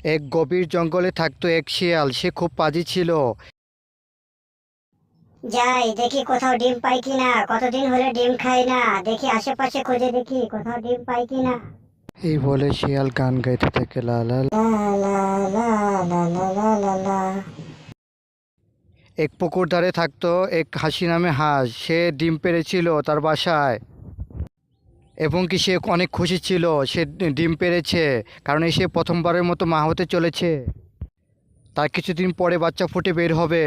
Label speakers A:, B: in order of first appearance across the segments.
A: এক গভীর জঙ্গলে থাকতো এক শিয়াল। সে খুব পাজি ছিল।
B: যাই দেখি কোথাও ডিম পাই কিনা, কতদিন হলে ডিম খাই না। দেখি আশেপাশে খুঁজে দেখি কোথাও ডিম পাই কিনা।
A: এই বলে শিয়াল গান গাইতে থাকে, লা লা লা।
B: লা লা লা লা লা লা লা লা।
A: এক পুকুর ধারে থাকতো এক হাসি নামে হাঁস। সে ডিম পেড়েছিল তার বাসায়, এবং কি সে অনেক খুশি ছিল সে ডিম পেড়েছে, কারণ সে প্রথমবারের মতো মা হতে চলেছে। তার কিছুদিন পরে বাচ্চা ফুটে বের হবে।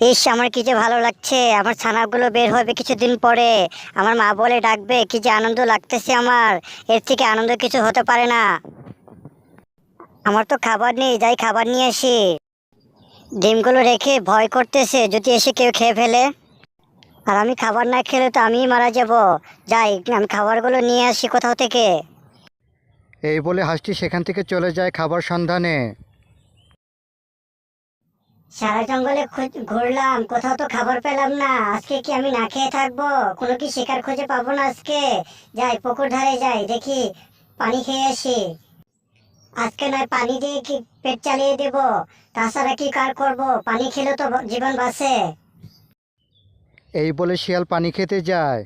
B: ইস, আমার কি যে ভালো লাগছে, আমার ছানাগুলো বের হবে কিছুদিন পরে। আমার মা বলে ডাকবে, কি যে আনন্দ লাগতেছে আমার। এর থেকে আনন্দ কিছু হতে পারে না। আমার তো খাবার নেই, যাই খাবার নিয়ে আসি। ডিমগুলো রেখে ভয় করতেছে যদি এসে কেউ খেয়ে ফেলে। আর আমি খাবার না খেলে তো আমিই মারা যাব। যাই, আমি খাবারগুলো নিয়ে আসি কোথাও থেকে।
A: এই বলে হাঁসটি সেখান থেকে চলে যায় খাবার সন্ধানে।
B: সারা জঙ্গলে ঘুরলাম, কোথাও তো খাবার পেলাম না। আজকে কি আমি না খেয়ে থাকবো? কোনো কি শিকার খুঁজে পাবো না আজকে? যাই পুকুর ধারে যাই, দেখি পানি খেয়ে আসি। আজকে নয় পানি দিয়ে কি পেট চালিয়ে দেব, তাছাড়া কি কার করব? পানি খেলে তো জীবন বাঁচে।
A: এই বলে শিয়াল পানি খেতে যায়।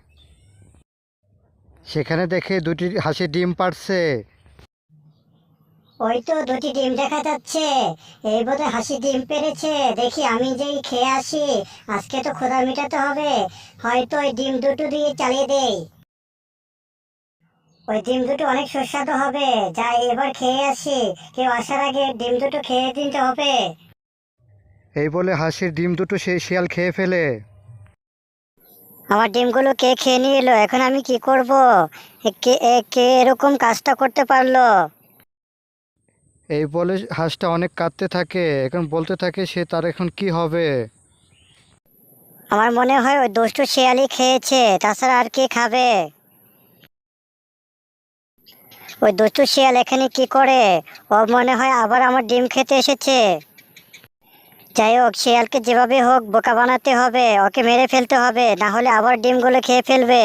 A: সেখানে দেখে দুটি হাঁসের ডিম পাড়ছে।
B: ওই তো দুটি ডিম দেখা যাচ্ছে। এই বোধহয় হাসি ডিম পেড়েছে। দেখি আমি যেই খেয়ে আসি, আজকে তো ক্ষুধা মেটাতে হবে। হয়তো ওই ডিম দুটো দিয়ে চালিয়ে দেই। ওই ডিম দুটো অনেক সুস্বাদু হবে। যাই এবার খেয়ে আসি, কেউ আসার আগে ডিম দুটো খেয়ে দিতে হবে।
A: এই বলে হাঁসের ডিম দুটো সেই শিয়াল খেয়ে ফেলে।
B: আমার ডিমগুলো কে খেয়ে নিয়ে এলো, এখন আমি কি করব? কে কে এরকম কাজটা করতে পারলো?
A: এই বলে হাঁসটা অনেক কাঁদতে থাকে, এখন বলতে থাকে সে তার এখন কি হবে।
B: আমার মনে হয় ওই দুষ্টু শিয়ালই খেয়েছে, তাছাড়া আর কে খাবে? ওই দুষ্টু শিয়াল এখানে কি করে? ও মনে হয় আবার আমার ডিম খেতে এসেছে। যাই হোক, শিয়ালকে যেভাবে হোক বোকা বানাতে হবে, ওকে মেরে ফেলতে হবে, না হলে আবার ডিমগুলো খেয়ে ফেলবে।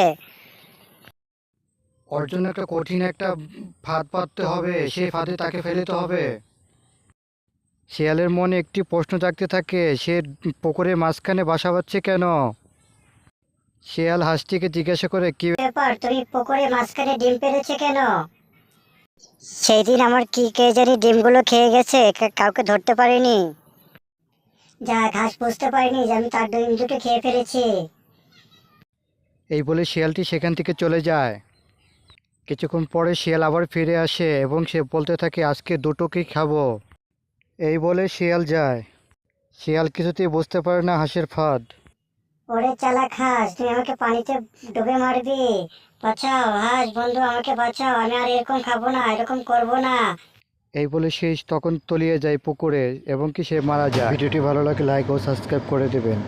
A: ওর জন্য একটা কঠিন একটা ফাঁদ পাততে হবে, সেই ফাঁদে তাকে ফেলতে হবে। শিয়ালের মনে একটি প্রশ্ন জাগতে থাকে, সে পুকুরের মাঝখানে বাসা বাঁধছে কেন। শিয়াল হাঁসটিকে জিজ্ঞাসা করে, কি
B: ব্যাপার, তুমি পুকুরে মাঝখানে ডিম পেড়েছে কেন? সেই দিন আমার কি কে জানি ডিমগুলো খেয়ে গেছে, কাউকে ধরতে পারিনি। যা ঘাস বুঝতে পারিনি যে আমি তার ডিম দুটো খেয়ে ফেলেছি।
A: এই বলে শিয়ালটি সেখান থেকে চলে যায়। কিছুক্ষণ পরে শিয়াল আবার ফিরে আসে এবং সে বলতে থাকে, আজকে দুটোকেই খাবো। এই বলে শিয়াল যায়। শিয়াল কিছুতেই বুঝতে পারে না হাঁসের ফাঁদ।
B: ওরে চালাক হাঁস, তুমি আমাকে পানিতে ডুবে মারবি। বাঁচাও হাঁস বন্ধু, আমাকে বাঁচাও, আমি আর এরকম খাবো না, এরকম করবো না।
A: এই বলে সে তখন তলিয়ে যায় পুকুরে এবং কি সে মারা যায়। ভিডিওটি ভালো লাগে লাইক ও সাবস্ক্রাইব করে দেবেন।